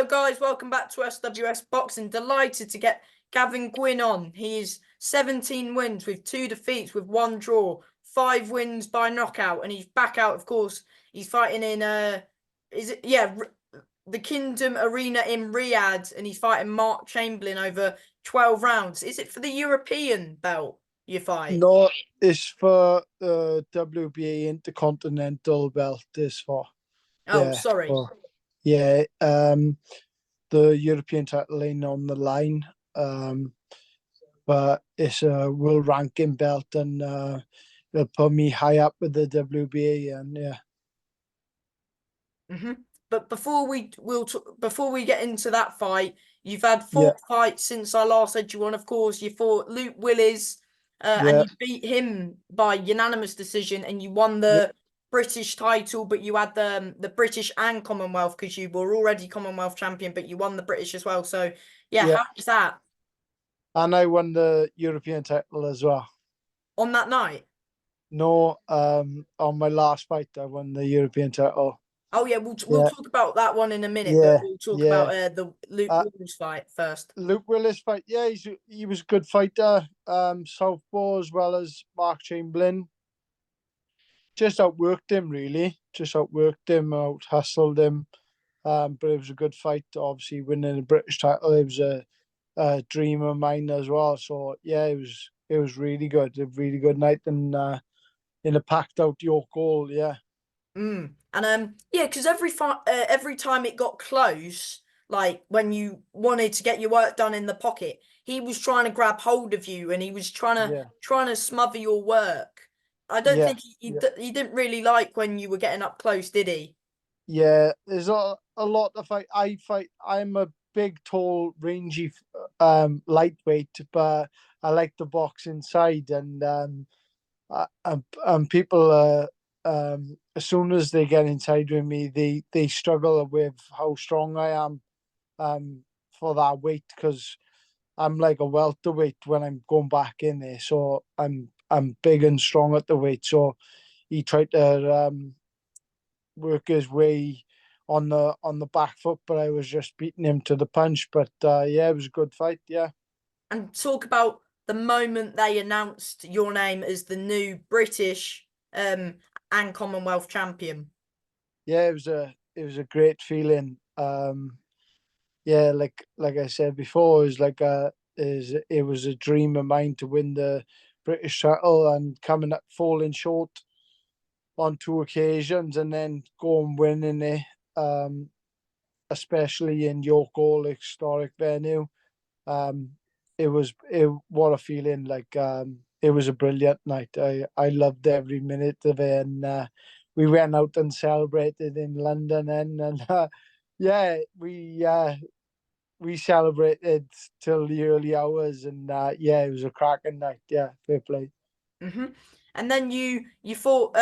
Hello, guys. Welcome back to SWS Boxing. Delighted to get Gavin Gwynee on. He's 17 wins with 2 defeats with 1 draw, 5 wins by knockout, and he's back out. Of course, he's fighting in the Kingdom Arena in Riyadh, and he's fighting Mark Chamberlain over 12 rounds. Is it for the European belt you fight? No, it's for the WBA Intercontinental belt. Is for Oh, sorry. yeah. The European title ain't on the line. But it's a world ranking belt, and it'll put me high up with the WBA, and yeah. But before we get into that fight, you've had 4 fights since I last had you on. Of course, you fought Luke Willis, and you beat him by unanimous decision, and you won the British title. But you had the British and Commonwealth because you were already Commonwealth champion, but you won the British as well. So how was that? And I won the European title as well. On that night? No, on my last fight, I won the European title. Oh yeah, we'll talk about that one in a minute, but we'll talk about the Luke Willis fight first. Luke Willis fight, he was a good fighter, southpaw as well as Mark Chamberlain. Just outworked him, really. Out hustled him. But it was a good fight. Obviously, winning a British title, it was a dream of mine as well. So yeah, it was really good, a really good night, and in a packed out York Hall, yeah. And because every time it got close, like when you wanted to get your work done in the pocket, he was trying to grab hold of you, and he was trying to smother your work. I don't think he didn't really like when you were getting up close, did he? Yeah, there's a lot of fight. I'm a big, tall, rangy, lightweight, but I like the box inside, and people as soon as they get inside with me, they struggle with how strong I am for that weight, because I'm like a welterweight when I'm going back in there. So I'm big and strong at the weight. So he tried to work his way on the back foot, but I was just beating him to the punch. But it was a good fight. Yeah. And talk about the moment they announced your name as the new British and Commonwealth champion. Yeah, it was a great feeling. Like I said before, it was a dream of mine to win the British title, and falling short on 2 occasions, and then go and winning it, especially in York Hall, historic venue. What a feeling! It was a brilliant night. I loved every minute of it, and we went out and celebrated in London, and we celebrated till the early hours, and it was a cracking night. Yeah, fair play. And then you fought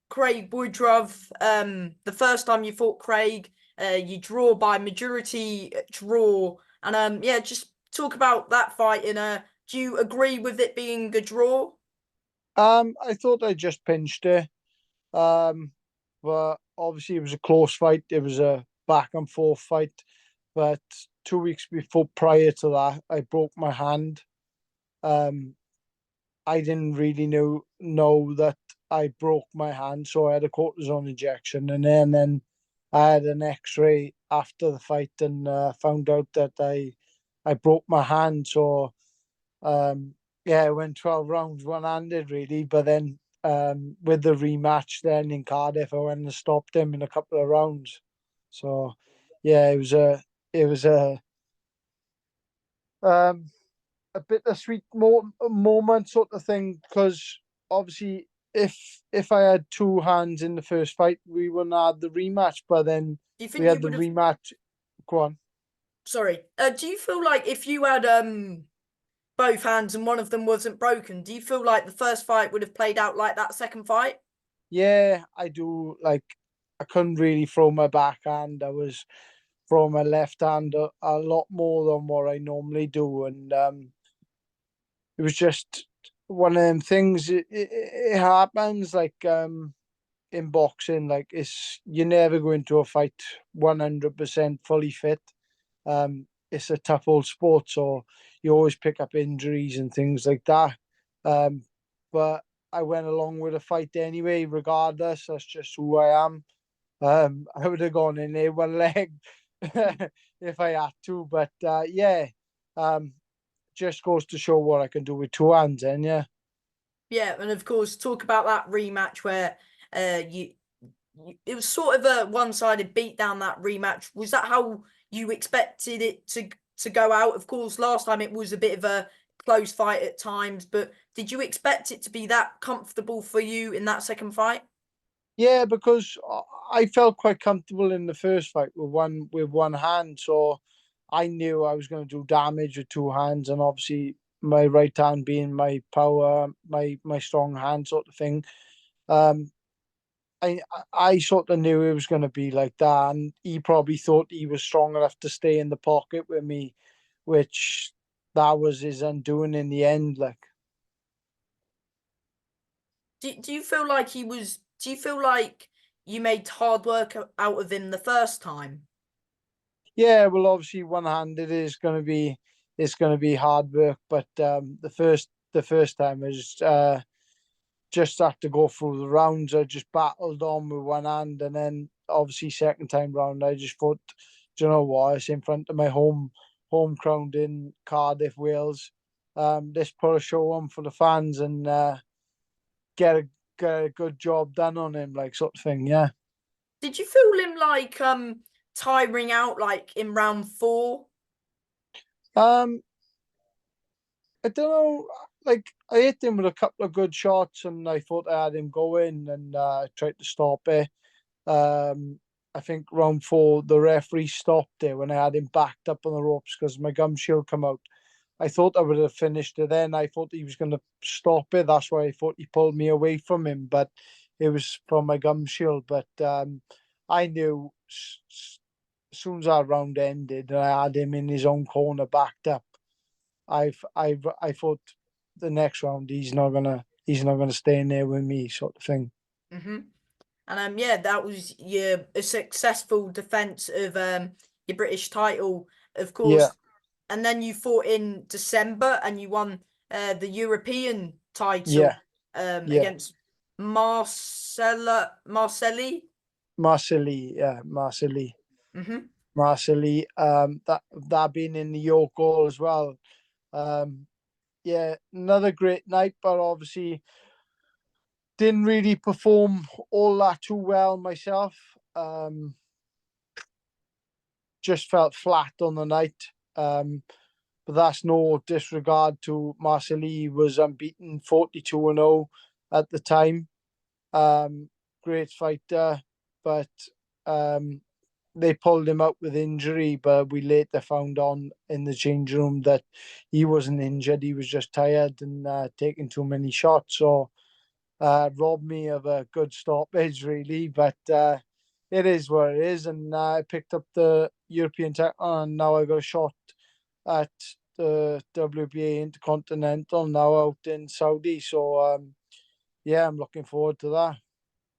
Craig Woodruff. The first time you fought Craig, you draw by majority draw, and just talk about that fight. And do you agree with it being a draw? I thought I just pinched it, but obviously it was a close fight. It was a back and forth fight, but 2 weeks prior to that, I broke my hand. I didn't really know that I broke my hand, so I had a cortisone injection, and then I had an X-ray after the fight, and found out that I broke my hand. So I went 12 rounds one-handed, really. But then with the rematch then in Cardiff, I went and stopped him in a couple of rounds. So yeah, it was a bittersweet moment, sort of thing, because obviously if I had 2 hands in the first fight, we wouldn't have the rematch. But then we had the rematch. Go on. Sorry. Do you feel like if you had both hands and one of them wasn't broken, do you feel like the first fight would have played out like that second fight? Yeah, I do. Like, I couldn't really throw my backhand. I was throwing my left hand a lot more than what I normally do, and it was just one of them things. It happens. Like, in boxing, like you never go into a fight 100% fully fit. It's a tough old sport, so you always pick up injuries and things like that. But I went along with the fight anyway, regardless. That's just who I am. I would have gone in there one leg if I had to, but yeah, um, just goes to show what I can do with two hands. And yeah, Yeah, and of course, talk about that rematch where you it was sort of a one-sided beatdown, that rematch. Was that how you expected it to go out? Of course, last time it was a bit of a close fight at times, but did you expect it to be that comfortable for you in that second fight? yeah, because I felt quite comfortable in the first fight with one hand, so I knew I was going to do damage with two hands, and obviously my right hand being my power, my strong hand sort of thing. Um, I sort of knew it was going to be like that, and he probably thought he was strong enough to stay in the pocket with me, which that was his undoing in the end. Like, Do you feel like he was? Do you feel like you made hard work out of him the first time? yeah, well, obviously one-handed is going to be it's going to be hard work, but the first time was just had to go through the rounds. I just battled on with one hand, and then obviously second time round, I just thought, do you know what? It's in front of my home crowd in Cardiff, Wales. Let's put a show on for the fans and get a get a good job done on him, like sort of thing. Yeah. Did you feel him like tiring out like in round four? Um, I don't know. Like I hit him with a couple of good shots, and I thought I had him going, and tried to stop it. I think round four, the referee stopped it when I had him backed up on the ropes because my gum shield come out. I thought I would have finished it then. I thought he was going to stop it. That's why I thought he pulled me away from him, but it was from my gum shield. But I knew as soon as that round ended and I had him in his own corner backed up, I thought the next round he's not gonna stay in there with me, sort of thing. Hmm. And yeah, that was a successful defense of your British title, of Yeah, course. And then you fought in December and you won the European title yeah, yeah. against Marcelli. Marcelli, yeah, Marcelli. Hmm. Marcelli, that being in the York goal as well. Um, yeah, another great night, but obviously didn't really perform all that too well myself. Just felt flat on the night. But that's no disregard to Marcelli. He was unbeaten, 42-0 at the time. Great fighter, but um, they pulled him out with injury, but we later found on in the change room that he wasn't injured. He was just tired and taking too many shots. So robbed me of a good stoppage, really. But it is what it is. And I picked up the European title, and now I got a shot at the WBA Intercontinental now out in Saudi. So yeah, I'm looking forward to that.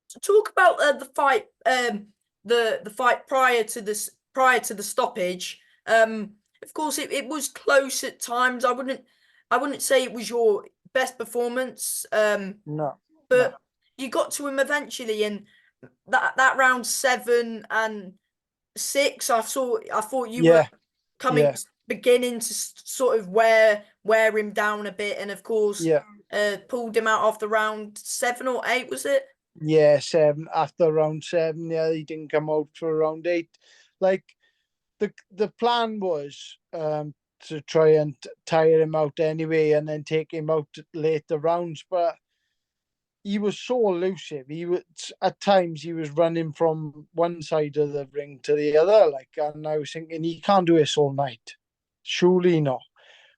So talk about the fight, the fight prior to the stoppage. Of course, it was close at times. I wouldn't say it was your best performance. No, no. But you got to him eventually, and that round 7 and 6, I thought you were Yeah, coming yeah, beginning to sort of wear him down a bit, and of course, yeah. pulled him out after round 7 or 8, was it? Yeah, seven after round seven. Yeah, he didn't come out for round eight. Like the plan was to try and tire him out anyway, and then take him out later rounds. But he was so elusive. He was at times he was running from one side of the ring to the other. Like, and I was thinking he can't do this all night. Surely not.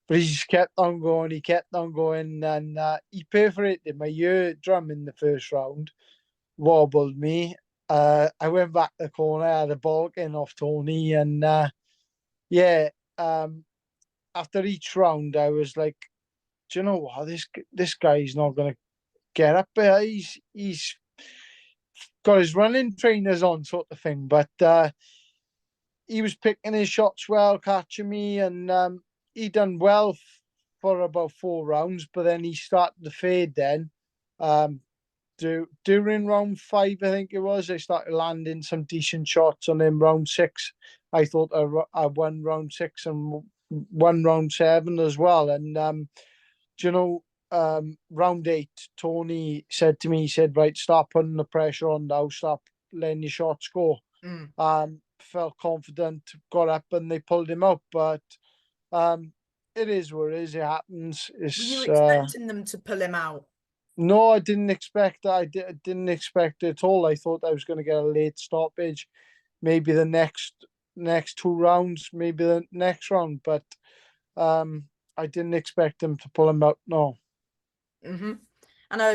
But he just kept on going. He kept on going, and he perforated my eardrum in the first round, wobbled me. I went back the corner, had a ball getting off Tony, and yeah. Um, After each round, I was like, "Do you know what? This guy's not gonna get up there. He's got his running trainers on, sort of thing. But he was picking his shots well, catching me, and he done well for about 4 rounds. But then he started to fade. Then during round 5, I think it was, I started landing some decent shots on him. Round 6, I thought I won round 6 and won round 7 as well. And do you know, round 8, Tony said to me, he said, right, start putting the pressure on now, stop letting your shots go. Felt confident, got up, and they pulled him out. But it is what it is. It happens. Were you It's expecting them to pull him out? no, I didn't expect that. I didn't expect it at all. I thought I was going to get a late stoppage, maybe the next 2 rounds, maybe the next round. But I didn't expect them to pull him out. No. And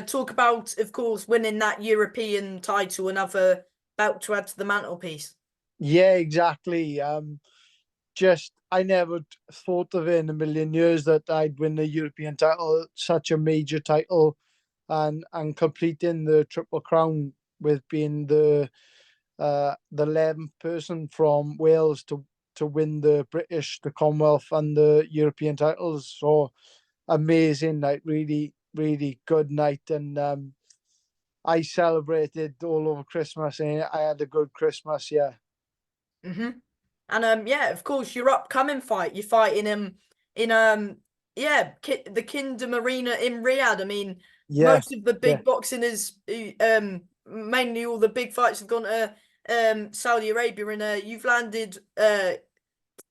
talk about, of course, winning that European title, another belt to add to the mantelpiece. Yeah, exactly. Just I never thought of it in a million years that I'd win the European title, such a major title, and completing the Triple Crown with being the 11th person from Wales to win the British, the Commonwealth, and the European titles. So amazing night, really, really good night, and I celebrated all over Christmas, and I had a good Christmas. Yeah. And yeah, of course, your upcoming fight, you're fighting him in the Kingdom Arena in Riyadh. I mean, Yeah. most of the Yeah. big boxing is mainly all the big fights have gone to Saudi Arabia, and you've landed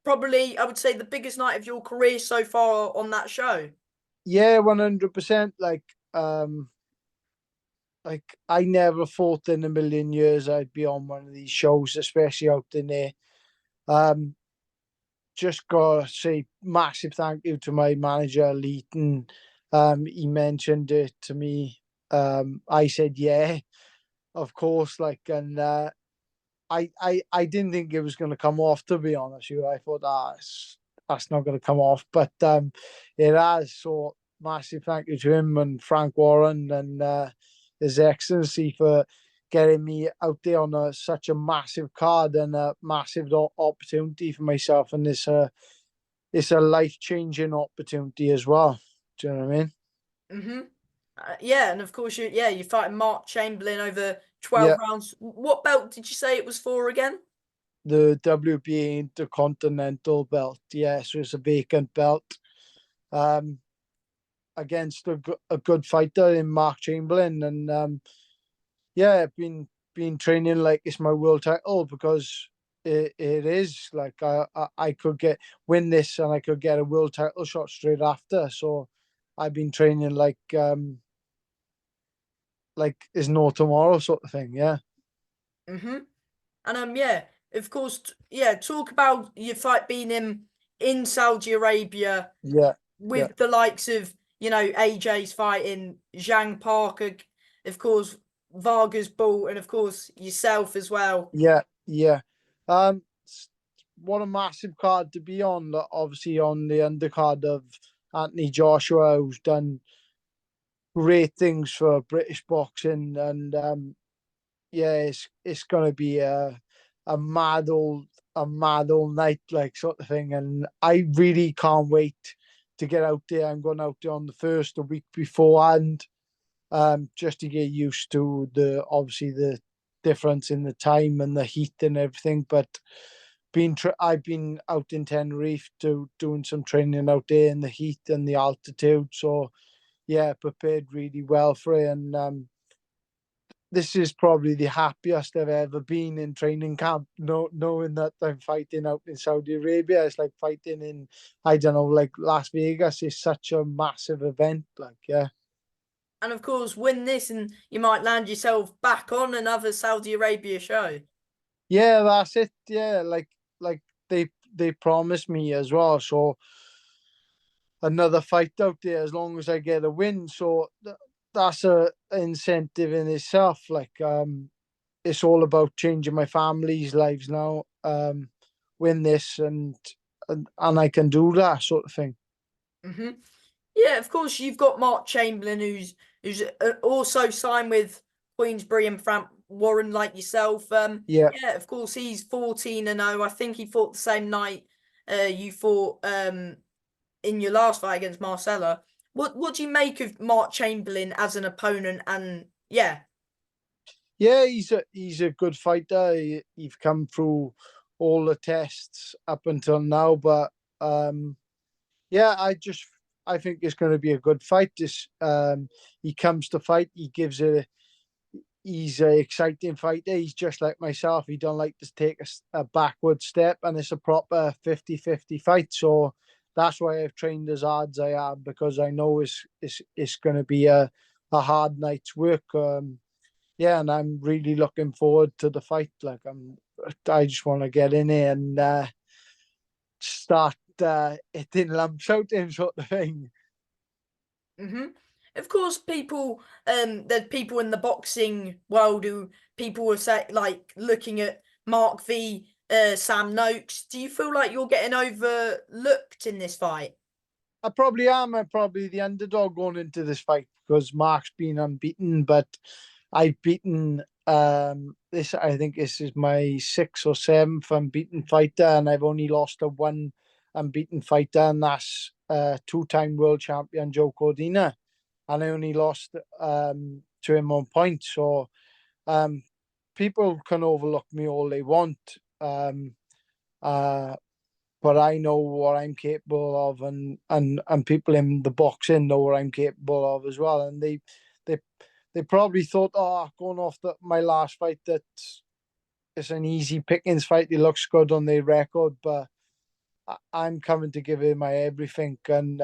probably, I would say, the biggest night of your career so far on that show. Yeah, 100%. Like I never thought in a million years I'd be on one of these shows, especially out in there. Just gotta say massive thank you to my manager, Leeton. He mentioned it to me. I said yeah, of course. And I didn't think it was gonna come off, to be honest with you. I thought that's not gonna come off, but it has. So massive thank you to him and Frank Warren and His Excellency for getting me out there on such a massive card and a massive opportunity for myself. And it's a life changing opportunity as well. Do you know what I mean? Yeah, and of course you're fighting Mark Chamberlain over 12 Yeah, rounds. What belt did you say it was for again? the WBA Intercontinental belt. Yeah, so it's a vacant belt. Um, Against a good fighter in Mark Chamberlain, and yeah, I've been training like it's my world title because it is like I could win this and I could get a world title shot straight after. So I've been training like is no tomorrow, sort of thing. Yeah. And yeah, of course, yeah. Talk about your fight being in Saudi Arabia Yeah. Yeah. with the likes of AJ's fighting Zhang Parker, of course Vargas Bull, and of course yourself as well. Yeah. Yeah. Um, what a massive card to be on. Obviously, on the undercard of Anthony Joshua, who's done great things for British boxing, and yeah, it's gonna be a mad old night, like, sort of thing, and I really can't wait to get out there. I'm going out there on the first, a week beforehand, just to get used to obviously the difference in the time and the heat and everything. But I've been out in Tenerife doing some training out there in the heat and the altitude, so yeah, prepared really well for it. And this is probably the happiest I've ever been in training camp, knowing that I'm fighting out in Saudi Arabia. It's like fighting in, I don't know, like Las Vegas is such a massive event. Like, yeah. And of course, win this, and you might land yourself back on another Saudi Arabia show. Yeah, that's it. Yeah, like they promised me as well. So another fight out there as long as I get a win. So that's a incentive in itself. It's all about changing my family's lives now. Win this and I can do that, sort of thing. Yeah, of course you've got Mark Chamberlain, who's also signed with Queensbury and Warren like yourself. Yeah. Yeah, of course he's 14-0. I think he fought the same night you fought in your last fight against Marcella. What do you make of Mark Chamberlain as an opponent? And yeah. Yeah, he's a good fighter. He's come through all the tests up until now, but yeah, I think it's going to be a good fight. This he comes to fight, he's an exciting fighter. He's just like myself. He don't like to take a backward step, and it's a proper 50-50 fight. So that's why I've trained as hard as I have, because I know it's going to be a hard night's work. Yeah, and I'm really looking forward to the fight. I just want to get in here and start hitting lumps out him, sort of thing. hmm Of course, there's people in the boxing world who people will say, like, looking at Mark v Sam Noakes. Do you feel like you're getting overlooked in this fight? I probably am. I'm probably the underdog going into this fight because Mark's been unbeaten, but I've beaten this. I think this is my sixth or seventh unbeaten fighter, and I've only lost to one unbeaten fighter, and that's two-time world champion Joe Cordina, and I only lost to him on points. So um, people can overlook me all they want. Uh, but I know what I'm capable of, and people in the boxing know what I'm capable of as well. And they they probably thought, oh, going off my last fight, that it's an easy pickings fight. It looks good on their record, but I'm coming to give it my everything. And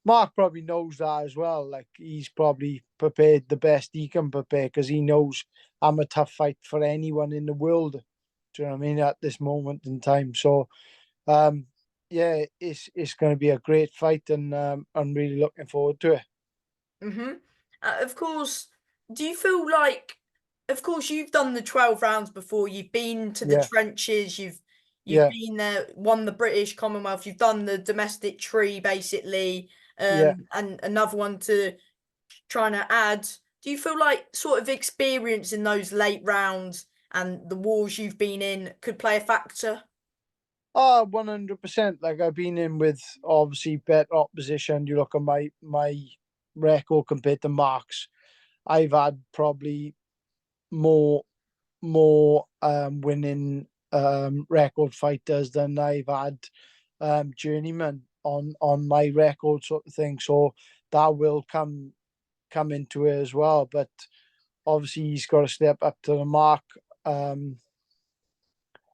Mark probably knows that as well. Like, he's probably prepared the best he can prepare, because he knows I'm a tough fight for anyone in the world. Do you know what I mean? At this moment in time, so um, yeah, it's going to be a great fight, and I'm really looking forward to it. hmm Of course, do you feel like, of course, you've done the 12 rounds before, you've been to the Yeah, trenches, you've yeah, been there, won the British Commonwealth, you've done the domestic tree basically, yeah. and another one to trying to add. Do you feel like sort of experience in those late rounds and the wars you've been in could play a factor? Oh, 100%. Like, I've been in with obviously better opposition. You look at my record compared to Mark's. I've had probably more winning record fighters than I've had journeyman on my record, sort of thing. So that will come into it as well. But obviously he's got to step up to the mark,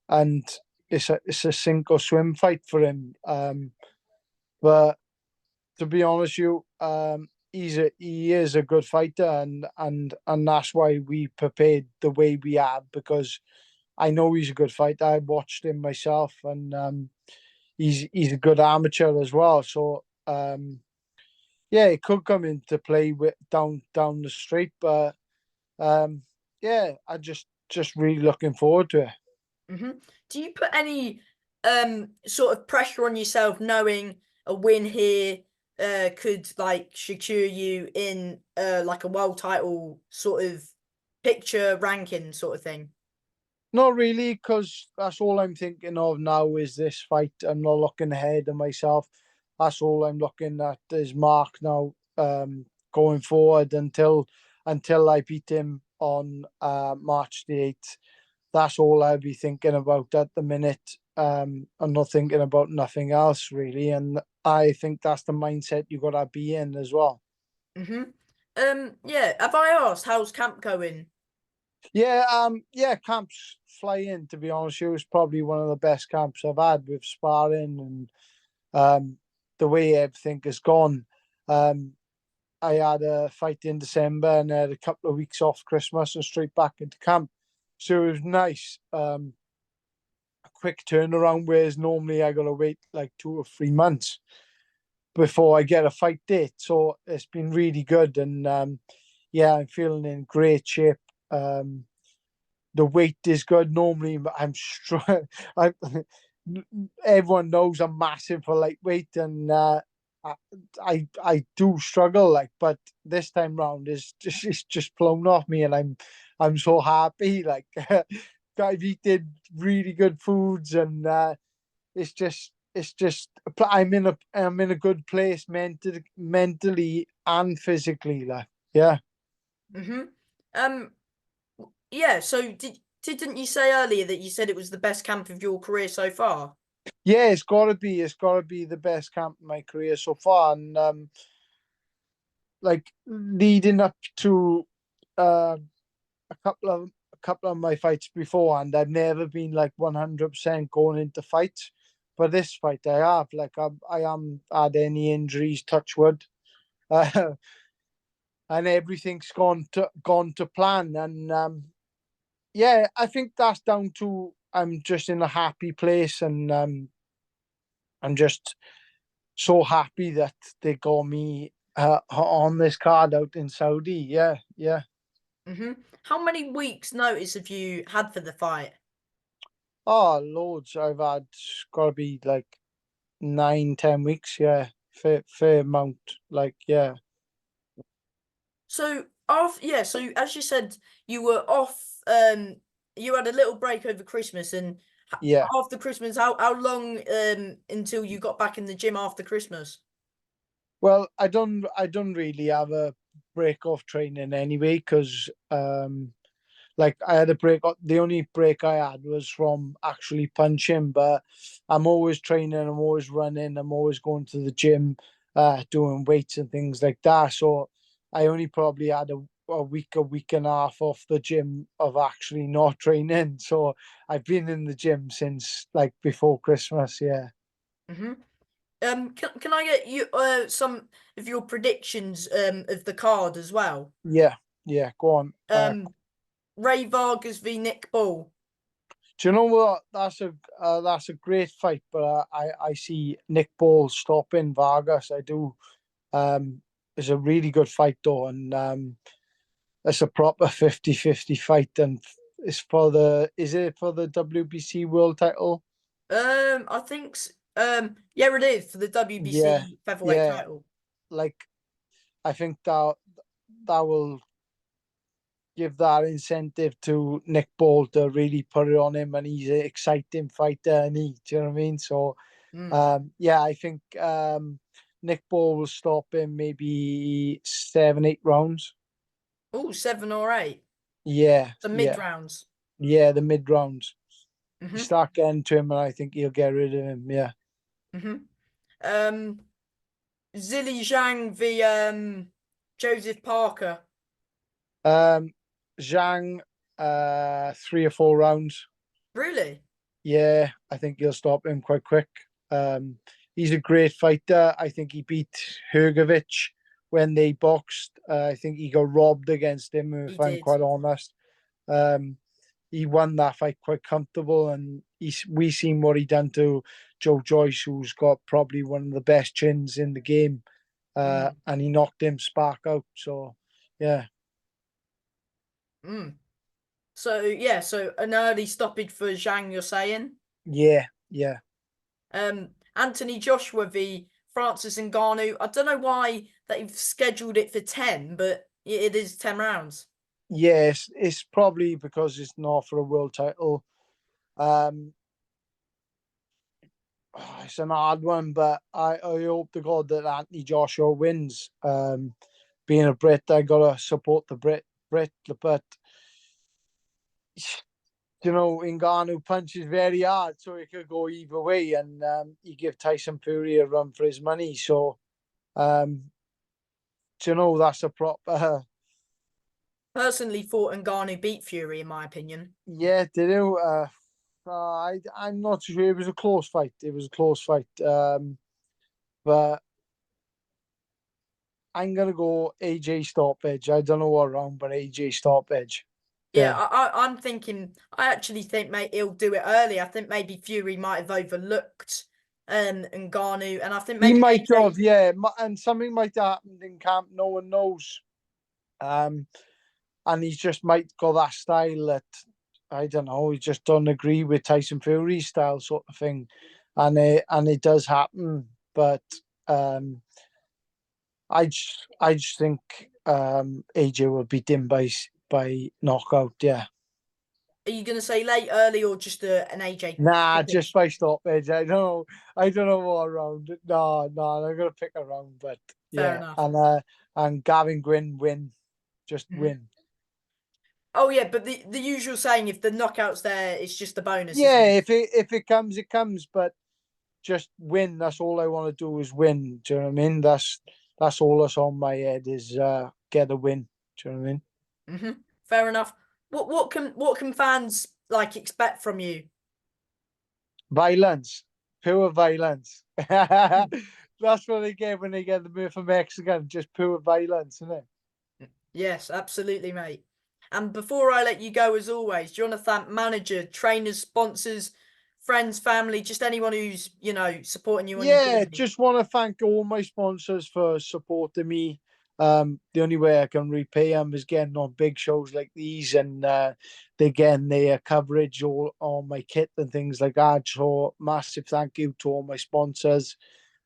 and it's a sink or swim fight for him. But to be honest, he is a good fighter, and that's why we prepared the way we have, because I know he's a good fighter. I watched him myself, and he's a good amateur as well. So yeah, it could come into play with down the street, but um, yeah, I just really looking forward to it. hmm Do you put any sort of pressure on yourself knowing a win here could like secure you in like a world title sort of picture ranking sort of thing? Not really, because that's all I'm thinking of now is this fight. I'm not looking ahead of myself. That's all I'm looking at is Mark now, going forward until I beat him on March the 8th. That's all I'll be thinking about at the minute. I'm not thinking about nothing else really, and I think that's the mindset you gotta be in as well. hmm yeah, have I asked how's camp going? Yeah, camps flying, to be honest. It was probably one of the best camps I've had with sparring and the way everything has gone. Um, I had a fight in December and I had a couple of weeks off Christmas and straight back into camp. So it was nice. A quick turnaround, whereas normally I gotta wait like 2 or 3 months before I get a fight date. So it's been really good, and yeah, I'm feeling in great shape. Um, the weight is good. Normally, I'm strong. I everyone knows I'm massive for lightweight, and I, I do struggle. Like, but this time round is just it's just flown off me, and I'm so happy. Like I've eaten really good foods, and it's just I'm in a good place mentally and physically. Like yeah. Hmm. Um, yeah. So didn't you say earlier that you said it was the best camp of your career so far? Yeah, it's gotta be the best camp in my career so far. And like leading up to uh, a couple of my fights before, and I've never been like 100% going into fights. But this fight I have, like I am had any injuries, touch wood, uh, and everything's gone to plan. And yeah, I think that's down to I'm just in a happy place, and I'm just so happy that they got me on this card out in Saudi. Yeah, yeah. Hmm. How many weeks' notice have you had for the fight? Oh, loads. I've had gotta be like 9, 10 weeks. Yeah, fair amount. Like yeah, So yeah, so as you said, you were off. You had a little break over Christmas, and yeah. after Christmas, how long until you got back in the gym after Christmas? Well, I don't really have a break off training anyway, because like I had a break. The only break I had was from actually punching, but I'm always training. I'm always running. I'm always going to the gym, doing weights and things like that. So I only probably had a week and a half off the gym of actually not training. So I've been in the gym since like before Christmas. Yeah, Hmm. Can I get you some of your predictions of the card as well? yeah, yeah. Go on. Um, Ray Vargas v Nick Ball. Do you know what? That's a great fight, but I see Nick Ball stopping Vargas. I do. It's a really good fight though, and it's a proper 50-50 fight, and it's for the is it for the WBC world title? I think yeah, it is for the Yeah, WBC featherweight yeah. title. Like I think that will give that incentive to Nick Ball to really put it on him, and he's an exciting fighter, and do you know what I mean? So Mm. yeah, I think Nick Ball will stop him maybe 7, 8 rounds. Oh, 7 or 8. Yeah, The mid yeah, rounds. yeah. The mid rounds. You Hmm. start getting to him, and I think he'll get rid of him. Yeah. Hmm. Um, Zilly Zhang v Joseph Parker. Um, Zhang, 3 or 4 rounds. Really? Yeah, I think he'll stop him quite quick. Um, he's a great fighter. I think he beat Hergovich when they boxed. I think he got robbed against him, He if I'm did. quite honest. Um, he won that fight quite comfortable, and we seen what he done to Joe Joyce, who's got probably one of the best chins in the game, Mm. and he knocked him spark out. So, yeah, Mm. So yeah, so an early stoppage for Zhang, you're saying? yeah, yeah. Anthony Joshua v Francis Ngannou. I don't know why they've scheduled it for 10, but it is 10 rounds. Yes, it's probably because it's not for a world title. Um, it's an hard one, but I hope to God that Anthony Joshua wins. Being a Brit, I gotta support the Brit, but Ngannou punches very hard, so it could go either way, and he give Tyson Fury a run for his money. So, um, that's a proper. Personally thought Ngannou beat Fury, in my opinion. Yeah, they do. I'm not sure. It was a close fight. It was a close fight. But I'm gonna go AJ stoppage. I don't know what round, but AJ stoppage. Yeah, Yeah. I'm thinking. I actually think, mate, he'll do it early. I think maybe Fury might have overlooked Ngannou, and I think He maybe might AJ. have, yeah, and something might have happened in camp. No one knows. Um, and he's just might got that style that I don't know. He just don't agree with Tyson Fury's style, sort of thing, and it does happen. But I just think AJ will beat him by by knockout. Yeah. Are you going to say late, early, or just an AJ? Nah, just by stoppage. I don't know what round. No, I'm gonna pick a round, but Fair yeah, enough. and Gavin Gwynee win, just win. Oh yeah, but the usual saying, if the knockout's there, it's just a bonus, isn't Yeah, it? if it comes, it comes, but just win. That's all I want to do is win. Do you know what I mean? That's all that's on my head is get a win. Do you know what I mean? Fair enough. What can fans like expect from you? Violence, pure violence. That's what they get when they get the move from Mexican. Just pure violence, isn't it? Yes, absolutely, mate. And before I let you go, as always, do you want to thank manager, trainers, sponsors, friends, family, just anyone who's, supporting you on your Yeah, journey? just want to thank all my sponsors for supporting me. The only way I can repay them is getting on big shows like these and they getting their coverage all on my kit and things like that. So massive thank you to all my sponsors.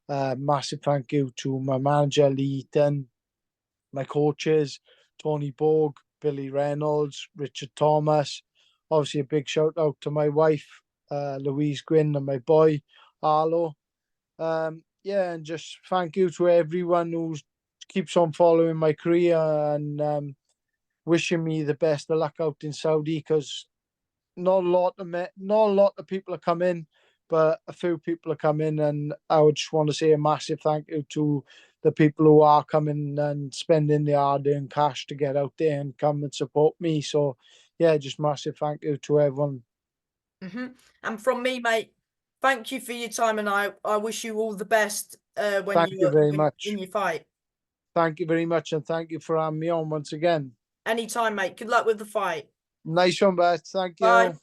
Massive thank you to my manager Lee Eaton, my coaches Tony Borg, Billy Reynolds, Richard Thomas. Obviously, a big shout out to my wife Louise Gwynn and my boy Arlo. Yeah, and just thank you to everyone who keeps on following my career and wishing me the best of luck out in Saudi because not a lot of people are coming, but a few people are coming, and I would just want to say a massive thank you to the people who are coming and spending their hard-earned cash to get out there and come and support me. So, yeah, just massive thank you to everyone. And from me, mate, thank you for your time, and I wish you all the best when Thank you you very when much. in your fight. Thank you very much, and thank you for having me on once again. Anytime, mate. Good luck with the fight. Nice one, Beth. Thank Bye. you.